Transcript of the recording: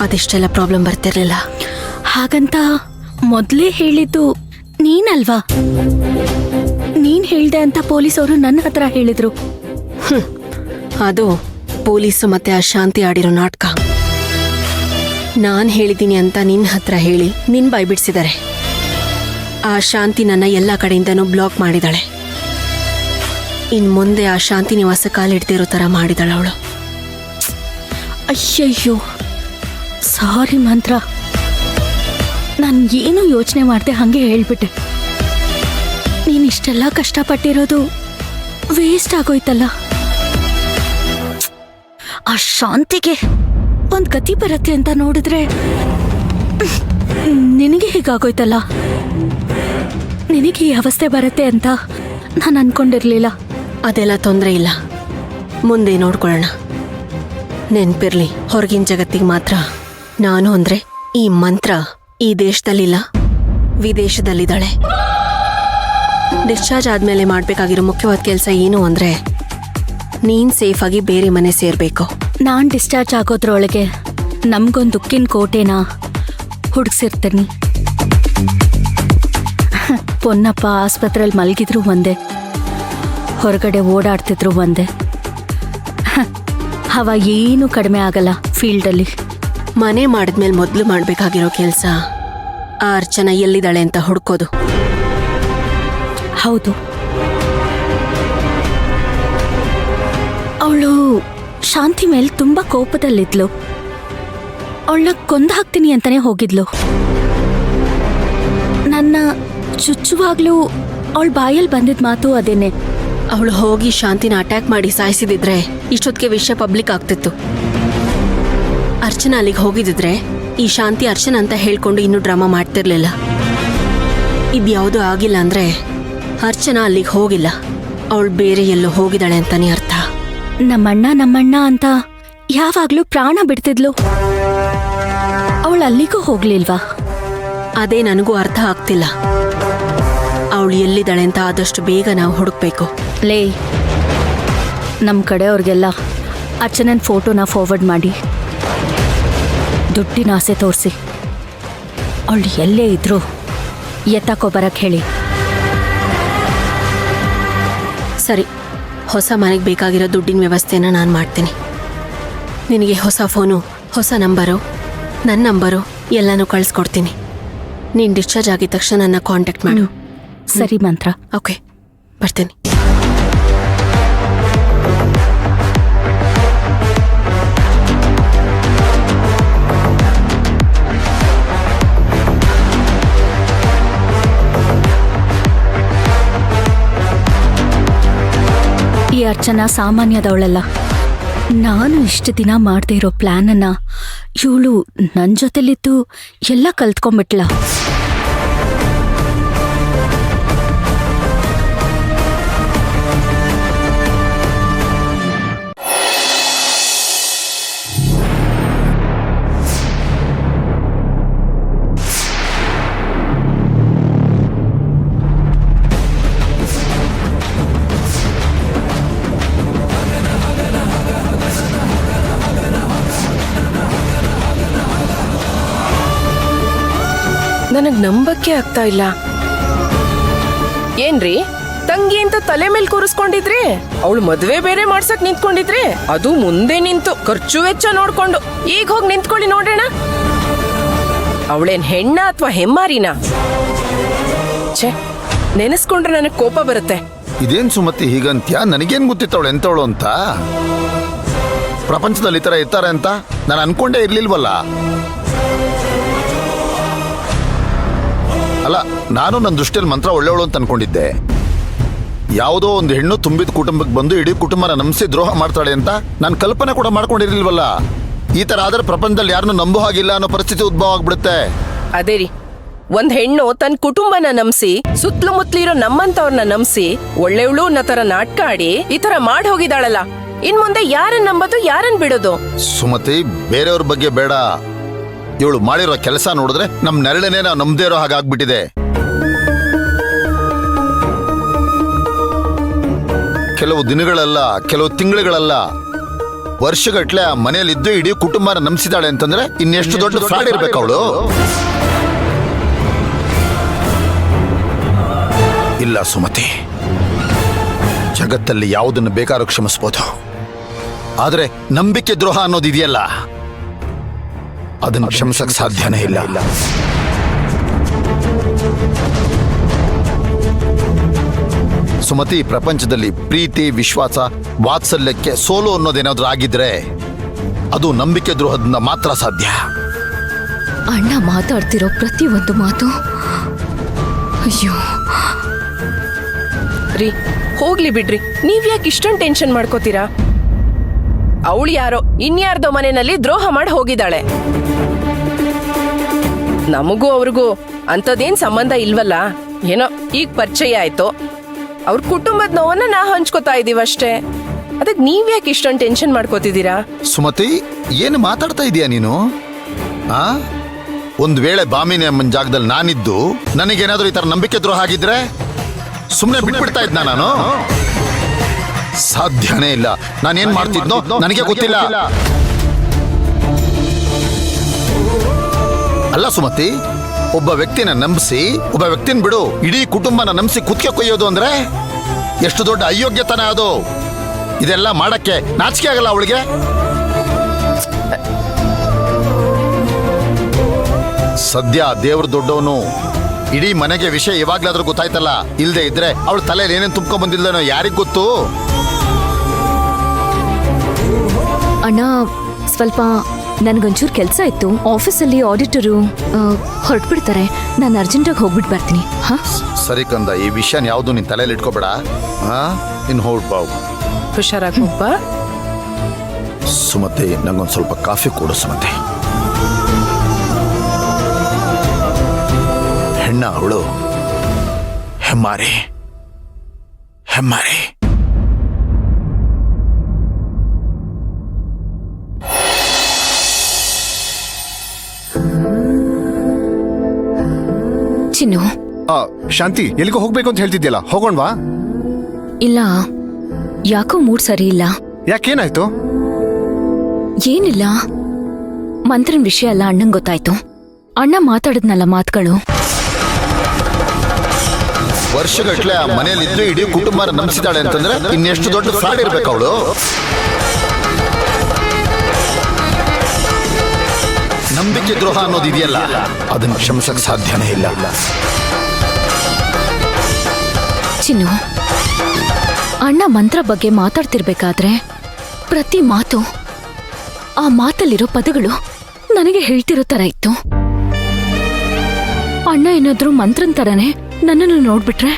ಅದೆಷ್ಟೆಲ್ಲ problem ಬರ್ತಿರ್ಲಿಲ್ಲ. ಹಾಗಂತ ಮೊದಲೇ ಹೇಳಿದ್ದು ನೀನಲ್ವಾ? ನೀನ್ ಹೇಳ್ದೆ ಅಂತ ಪೊಲೀಸವರು ನನ್ನ ಹತ್ರ ಹೇಳಿದ್ರು. ಅದು ಪೊಲೀಸು ಮತ್ತೆ ಆ ಶಾಂತಿ ಆಡಿರೋ ನಾಟಕ. ನಾನ್ ಹೇಳಿದ್ದೀನಿ ಅಂತ ನಿನ್ನ ಹತ್ರ ಹೇಳಿ ನಿನ್ ಬಾಯ್ಬಿಡ್ಸಿದ್ದಾರೆ. ಆ ಶಾಂತಿ ನನ್ನ ಎಲ್ಲ ಕಡೆಯಿಂದನೂ ಬ್ಲಾಕ್ ಮಾಡಿದಾಳೆ. ಇನ್ ಮುಂದೆ ಆ ಶಾಂತಿ ನಿವಾಸ ಕಾಲಿಡ್ದಿರೋ ತರ ಮಾಡಿದಾಳ ಅವಳು. ಅಯ್ಯಯ್ಯೋ, ಸಾರಿ ಮಂತ್ರ. ನಾನು ಏನು ಯೋಚನೆ ಮಾಡ್ದೆ ಹಂಗೆ ಹೇಳ್ಬಿಟ್ಟೆ. ನೀನ್ ಇಷ್ಟೆಲ್ಲ ಕಷ್ಟಪಟ್ಟಿರೋದು ವೇಸ್ಟ್ ಆಗೋಯ್ತಲ್ಲ. ಆ ಶಾಂತಿಗೆ ಒಂದ್ ಗತಿ ಬರುತ್ತೆ ಅಂತ ನೋಡಿದ್ರೆ ನಿನಗೆ ಹೀಗಾಗೋಯ್ತಲ್ಲ. ನಿನಗೆ ಈ ಅವಸ್ಥೆ ಬರುತ್ತೆ ಅಂತ ನಾನು ಅನ್ಕೊಂಡಿರ್ಲಿಲ್ಲ. ಅದೆಲ್ಲ ತೊಂದರೆ ಇಲ್ಲ, ಮುಂದೆ ನೋಡ್ಕೊಳ್ಳೋಣ. ನೆನ್ಪಿರ್ಲಿ, ಹೊರಗಿನ ಜಗತ್ತಿಗೆ ಮಾತ್ರ ನಾನು ಅಂದ್ರೆ ಈ ಮಂತ್ರ ಈ ದೇಶದಲ್ಲಿಲ್ಲ, ವಿದೇಶದಲ್ಲಿದ್ದಾಳೆ. ಡಿಸ್ಚಾರ್ಜ್ ಆದ್ಮೇಲೆ ಮಾಡ್ಬೇಕಾಗಿರೋ ಮುಖ್ಯವಾದ ಕೆಲಸ ಏನು ಅಂದ್ರೆ ನೀನ್ ಸೇಫ್ ಆಗಿ ಬೇರೆ ಮನೆ ಸೇರ್ಬೇಕು. ನಾನ್ ಡಿಸ್ಚಾರ್ಜ್ ಆಗೋದ್ರೊಳಗೆ ನಮ್ಗೊಂದು ದುಃಖಿನ ಕೋಟೆನ ಹುಡುಕ್ಸಿರ್ತೀನಿ. ಪೊನ್ನಪ್ಪ ಆಸ್ಪತ್ರೆಯಲ್ಲಿ ಮಲಗಿದ್ರು ಒಂದೇ, ಹೊರಗಡೆ ಓಡಾಡ್ತಿದ್ರು ಒಂದೇ. ಹವ ಏನು ಕಡಿಮೆ ಆಗಲ್ಲ ಫೀಲ್ಡಲ್ಲಿ. ಮನೆ ಮಾಡಿದ್ಮೇಲೆ ಮೊದಲು ಮಾಡ್ಬೇಕಾಗಿರೋ ಕೆಲಸ ಆ ಅರ್ಚನಾ ಎಲ್ಲಿದ್ದಾಳೆ ಅಂತ ಹುಡ್ಕೋದು. ಹೌದು, ಅವಳು ಶಾಂತಿ ಮೇಲೆ ತುಂಬಾ ಕೋಪದಲ್ಲಿದ್ಲು. ಅವಳನ್ನ ಕೊಂದು ಹಾಕ್ತೀನಿ ಅಂತಾನೆ ಹೋಗಿದ್ಲು. ನನ್ನ ಚುಚ್ಚುವಾಗ್ಲೂ ಅವಳ ಬಾಯಲ್ಲಿ ಬಂದಿದ್ ಮಾತು ಅದೇನೆ. ಅವಳು ಹೋಗಿ ಶಾಂತಿನ ಅಟ್ಯಾಕ್ ಮಾಡಿ ಸಾಯಿಸಿದಿದ್ರೆ ಇಷ್ಟೊತ್ತಿಗೆ ವಿಷಯ ಪಬ್ಲಿಕ್ ಆಗ್ತಿತ್ತು. ಅರ್ಚನಾ ಅಲ್ಲಿಗೆ ಹೋಗಿದಿದ್ರೆ ಈ ಶಾಂತಿ ಅರ್ಚನಾ ಅಂತ ಹೇಳ್ಕೊಂಡು ಇನ್ನೂ ಡ್ರಾಮಾ ಮಾಡ್ತಿರ್ಲಿಲ್ಲ. ಇದ್ಯಾವುದೂ ಆಗಿಲ್ಲ ಅಂದ್ರೆ ಅರ್ಚನಾ ಅಲ್ಲಿಗೆ ಹೋಗಿಲ್ಲ, ಅವಳು ಬೇರೆ ಎಲ್ಲೋ ಹೋಗಿದ್ದಾಳೆ ಅಂತಾನೆ ಅರ್ಥ. ನಮ್ಮಣ್ಣ ಅಂತ ಯಾವಾಗ್ಲೂ ಪ್ರಾಣ ಬಿಡ್ತಿದ್ಲು. ಅವಳು ಅಲ್ಲಿಗೂ ಹೋಗ್ಲಿಲ್ವಾ? ಅದೇ ನನಗೂ ಅರ್ಥ ಆಗ್ತಿಲ್ಲ. ಅವಳು ಎಲ್ಲಿದ್ದಾಳೆ ಅಂತ ಆದಷ್ಟು ಬೇಗ ನಾವು ಹುಡುಕ್ಬೇಕು. ಲೇ, ನಮ್ಮ ಕಡೆಯವ್ರಿಗೆಲ್ಲ ಅರ್ಚನನ್ ಫೋಟೋನ ಫಾರ್ವರ್ಡ್ ಮಾಡಿ ದುಡ್ಡಿನ ಆಸೆ ತೋರಿಸಿ ಅವಳು ಎಲ್ಲೇ ಇದ್ರು ಎತ್ತಕೋ ಬರಕ್ಕೆ ಹೇಳಿ. ಸರಿ, ಹೊಸ ಮನೆಗೆ ಬೇಕಾಗಿರೋ ದುಡ್ಡಿನ ವ್ಯವಸ್ಥೆನ ನಾನು ಮಾಡ್ತೀನಿ. ನಿನಗೆ ಹೊಸ ಫೋನು, ಹೊಸ ನಂಬರು, ನನ್ನ ನಂಬರು ಎಲ್ಲನೂ ಕಳಿಸ್ಕೊಡ್ತೀನಿ. ನೀನು ಡಿಸ್ಚಾರ್ಜ್ ಆಗಿದ ತಕ್ಷಣ ನನ್ನ ಕಾಂಟ್ಯಾಕ್ಟ್ ಮಾಡು. ಸರಿ ಮಂತ್ರ. ಓಕೆ, ಬರ್ತೀನಿ. ಈ ಅರ್ಚನಾ ಸಾಮಾನ್ಯದವಳಲ್ಲ. ನಾನು ಇಷ್ಟು ದಿನ ಮಾಡದೇ ಇರೋ ಪ್ಲಾನನ್ನ ಇವಳು ನನ್ನ ಜೊತೆಲಿದ್ದು ಎಲ್ಲ ಕಲ್ತ್ಕೊಂಡ್ಬಿಟ್ಲ. ನನಗ್ ನಂಬಕ್ಕೆ ಆಗ್ತಾ ಇಲ್ಲ. ಏನ್ರಿ, ತಂಗಿ ಅಂತ ತಲೆ ಮೇಲೆ ಕೂರಿಸ್ಕೊಂಡಿದ್ರಿ, ಅವಳು ಮದ್ವೆ ಬೇರೆ ಮಾಡ್ಸಕ್ ನಿಂತ್ಕೊಂಡಿದ್ರಿ, ಅದು ಮುಂದೆ ನಿಂತು ಖರ್ಚು ವೆಚ್ಚ ನೋಡ್ಕೊಂಡು. ಈಗ ಹೋಗಿ ನಿಂತ್ಕೊಳ್ಳಿ ನೋಡೋಣ, ಅವಳೇನ್ ಹೆಣ್ಣ ಅಥವಾ ಹೆಮ್ಮಾರಿನ? ಛೇ, ನೆನೆಸ್ಕೊಂಡ್ರೆ ನನಗ್ ಕೋಪ ಬರುತ್ತೆ. ಇದೇನ್ ಸುಮತಿ ಹೀಗಂತ್ಯಾ? ನನಗೇನ್ ಗೊತ್ತಿತ್ತವಳು ಎಂತವಳು ಅಂತ? ಪ್ರಪಂಚದಲ್ಲಿ ಈ ತರ ಇರ್ತಾರೆ ಅಂತ ನಾನು ಅನ್ಕೊಂಡೇ ಇರ್ಲಿಲ್ವಲ್ಲ. ಅಲ್ಲ, ನಾನು ನನ್ನ ದೃಷ್ಟಿಯಲ್ಲಿ ಮಂತ್ರ ಒಳ್ಳೆಯವಳು ಅಂತ ಅನ್ಕೊಂಡಿದ್ದೆ. ಯಾವುದೋ ಒಂದು ಹೆಣ್ಣು ತುಂಬಿದ ಕುಟುಂಬಕ್ಕೆ ಬಂದು ಇಡೀ ಕುಟುಂಬನ ನಂಬಿಸಿ ದ್ರೋಹ ಮಾಡ್ತಾಳೆ ಅಂತ ನಾನು ಕಲ್ಪನೆ ಕೂಡ ಮಾಡ್ಕೊಂಡಿರ್ಲಿಲ್ವಲ್ಲ. ಈ ತರ ಆದ್ರೆ ಪ್ರಪಂಚದಲ್ಲಿ ಯಾರನ್ನೂ ನಂಬೋ ಹಾಗಿಲ್ಲ ಅನ್ನೋ ಪರಿಸ್ಥಿತಿ ಉದ್ಭವ ಆಗ್ಬಿಡುತ್ತೆ. ಅದೇ ರೀ, ಒಂದ್ ಹೆಣ್ಣು ತನ್ನ ಕುಟುಂಬನ ನಂಬಿಸಿ ಸುತ್ತಲೂ ಮುತ್ತಲಿರೋ ನಮ್ಮಂತವ್ರನ್ನ ನಂಬಿಸಿ ಒಳ್ಳೆವಳು ಅನ್ನೋ ತರ ನಾಟಕ ಆಡಿ ಈ ತರ ಮಾಡಿ ಹೋಗಿದಾಳಲ್ಲ. ಇನ್ ಮುಂದೆ ಯಾರನ್ನ ನಂಬೋದು, ಯಾರನ್ನ ಬಿಡೋದು? ಸುಮತಿ, ಬೇರೆಯವ್ರ ಬಗ್ಗೆ ಬೇಡ, ಇವಳು ಮಾಡಿರೋ ಕೆಲಸ ನೋಡಿದ್ರೆ ನಮ್ ನೆರಳನೆ ನಾವು ನಂಬದೇ ಇರೋ ಹಾಗಾಗ್ಬಿಟ್ಟಿದೆ. ಕೆಲವು ದಿನಗಳಲ್ಲ, ಕೆಲವು ತಿಂಗಳುಗಳಲ್ಲ, ವರ್ಷಗಟ್ಲೆ ಆ ಮನೆಯಲ್ಲಿದ್ದು ಇಡೀ ಕುಟುಂಬನ ನಂಬಿಸಿದಾಳೆ ಅಂತಂದ್ರೆ ಇನ್ನೆಷ್ಟು ದೊಡ್ಡ ಫ್ರಾಡ್ ಇರ್ಬೇಕು ಅವಳು. ಇಲ್ಲ ಸುಮತಿ, ಜಗತ್ತಲ್ಲಿ ಯಾವುದನ್ನು ಬೇಕಾದ್ರೂ ಕ್ಷಮಿಸ್ಬೋದು, ಆದ್ರೆ ನಂಬಿಕೆ ದ್ರೋಹ ಅನ್ನೋದಿದೆಯಲ್ಲ, ಅದನ್ನು ಕ್ಷಮಿಸಕ್ ಸಾಧ್ಯನೇ ಇಲ್ಲ. ಸುಮತಿ, ಪ್ರಪಂಚದಲ್ಲಿ ಪ್ರೀತಿ, ವಿಶ್ವಾಸ, ವಾತ್ಸಲ್ಯಕ್ಕೆ ಸೋಲು ಅನ್ನೋದೇನಾದ್ರೂ ಆಗಿದ್ರೆ ಅದು ನಂಬಿಕೆ ದ್ರೋಹದಿಂದ ಮಾತ್ರ ಸಾಧ್ಯ. ಅಣ್ಣ ಮಾತಾಡ್ತಿರೋ ಪ್ರತಿ ಒಂದು ಮಾತು, ಅಯ್ಯೋ ರೀ ಹೋಗ್ಲಿ ಬಿಡ್ರಿ, ನೀವ್ಯಾಕೆ ಇಷ್ಟೊಂದು ಟೆನ್ಷನ್ ಮಾಡ್ಕೋತೀರಾ? ಅವಳು ಯಾರೋ ಇನ್ಯಾರ್ದೋ ಮನೆಯಲ್ಲಿ ದ್ರೋಹ ಮಾಡಿ ಹೋಗಿದ್ದಾಳೆ. ನಮಗೂ ಅವ್ರಿಗೂ ಅಂಥದ್ದೇನ್ ಸಂಬಂಧ ಇಲ್ವಲ್ಲ. ಏನೋ ಈಗ ಪರಿಚಯ ಆಯ್ತು, ಅವ್ರ ಕುಟುಂಬದ ನೋವನ್ನ ನಾ ಹಂಚ್ಕೋತಾ ಇದೀವಷ್ಟೇ. ಅದಕ್ಕೆ ನೀವ್ಯಾಕೆ ಇಷ್ಟೊಂದು ಟೆನ್ಷನ್ ಮಾಡ್ಕೋತಿದ್ದೀರಾ? ಸುಮತಿ, ಏನು ಮಾತಾಡ್ತಾ ಇದೀಯ ನೀನು? ಆ ಒಂದ್ ವೇಳೆ ಬಾಮಿನಿ ಅಮ್ಮನ ಜಾಗದಲ್ಲಿ ನಾನಿದ್ದು ನನಗೇನಾದ್ರೂ ಈ ತರ ನಂಬಿಕೆ ದ್ರೋಹ ಆಗಿದ್ರೆ ಸುಮ್ಮನೆ ಬಿಟ್ಬಿಡ್ತಾ ಇದ್ನ ನಾನು? ಸಾಧ್ಯನೇ ಇಲ್ಲ. ನಾನೇನ್ ಮಾಡ್ತಿದ್ನೋ ನನಗೆ ಗೊತ್ತಿಲ್ಲ. ಅಲ್ಲ ಸುಮತಿ, ಒಬ್ಬ ವ್ಯಕ್ತಿನ ನಂಬಿಸಿ, ಒಬ್ಬ ವ್ಯಕ್ತಿನ ಬಿಡು, ಇಡೀ ಕುಟುಂಬನ ನಂಬಿಸಿ ಕುತ್ತಿಗೆ ಕೊಯ್ಯೋದು ಅಂದ್ರೆ ಎಷ್ಟು ದೊಡ್ಡ ಅಯೋಗ್ಯತನ ಅದು. ಇದೆಲ್ಲ ಮಾಡಕ್ಕೆ ನಾಚಿಕೆ ಆಗಲ್ಲ ಅವಳಿಗೆ? ಸದ್ಯ ದೇವ್ರ ದೊಡ್ಡವನು, ಇಡೀ ಮನೆಗೆ ವಿಷಯ ಇವಾಗ್ಲಾದ್ರೂ ಗೊತ್ತಾಯ್ತಲ್ಲ. ಇಲ್ದೇ ಇದ್ರೆ ಅವಳ ತಲೆಯಲ್ಲಿ ಏನೇನು ತುಂಬ್ಕೊಂಡ್ ಬಂದಿಲ್ಲನೋ ಯಾರಿಗ್ ಗೊತ್ತು? ಅಣ್ಣ, ಸ್ವಲ್ಪ ನನ್ಗೊಂಚೂರು ಕೆಲಸ ಇತ್ತು. ಆಫೀಸಲ್ಲಿ ಆಡಿಟರು ಹೊರಟ್ಬಿಡ್ತಾರೆ. ನಾನು ಅರ್ಜೆಂಟಾಗಿ ಹೋಗ್ಬಿಟ್ಟು ಬರ್ತೀನಿ. ಹಾ ಸರಿ ಕಂದ, ಈ ವಿಷಯನ ಯಾವ್ದು ನಿನ್ ತಲೆಯಲ್ಲಿ ಇಟ್ಕೋಬೇಡ. ಇನ್ ಹೊರಡ್ಬಾವು. ಹುಷಾರಾಗಿ ಹೋಗ್ಬಾ. ಸುಮತಿ, ನಂಗೊಂದು ಸ್ವಲ್ಪ ಕಾಫಿ ಕೊಡು ಸುಮತಿ. ಹೆಣ್ಣ ಅವಳು, ಹೆಮ್ಮಾರಿ ಹೆಮ್ಮಾರಿ. ಚಿನ್ನು, ಶಾಂತಿ, ಎಲ್ಲಿಗೋ ಹೋಗ್ಬೇಕು ಅಂತ ಹೇಳ್ತಿದ್ಯಲ್ಲ, ಹೋಗೋಣವಾ? ಇಲ್ಲ, ಯಾಕೋ ಮೂಡ್ ಸರಿ ಇಲ್ಲ. ಯಾಕೇನಾಯ್ತು? ಏನಿಲ್ಲ, ಮಂತ್ರನ್ ವಿಷಯ ಎಲ್ಲ ಅಣ್ಣಂಗ್ ಗೊತ್ತಾಯ್ತು. ಅಣ್ಣ ಮಾತಾಡಿದ್ನಲ್ಲ ಮಾತುಗಳು. ವರ್ಷಗಟ್ಲೆ ಆ ಮನೆಯಲ್ಲಿದ್ದು ಇಡೀ ಕುಟುಂಬನ ನಂಬಿಸಿದಾಳೆ ಅಂತಂದ್ರೆ ಇನ್ನೆಷ್ಟು ದೊಡ್ಡ ಫ್ರಾಡ್ ಇರ್ಬೇಕು ಅವಳು. ನಂಬಿಕೆ ದ್ರೋಹ ಅನ್ನೋದಿದೆಯಲ್ಲ, ಅದನ್ನು ಕ್ಷಮಿಸಕ್ ಸಾಧ್ಯನೇ ಇಲ್ಲ. ಚಿನ್ನು, ಅಣ್ಣ ಮಂತ್ರ ಬಗ್ಗೆ ಮಾತಾಡ್ತಿರ್ಬೇಕಾದ್ರೆ ಪ್ರತಿ ಮಾತು, ಆ ಮಾತಲ್ಲಿರೋ ಪದಗಳು ನನಗೆ ಹೇಳ್ತಿರೋ ತರ ಇತ್ತು. ಅಣ್ಣ ಏನಾದ್ರೂ ಮಂತ್ರನ್ ತರನೇ ನನ್ನನ್ನು ನೋಡ್ಬಿಟ್ರೆ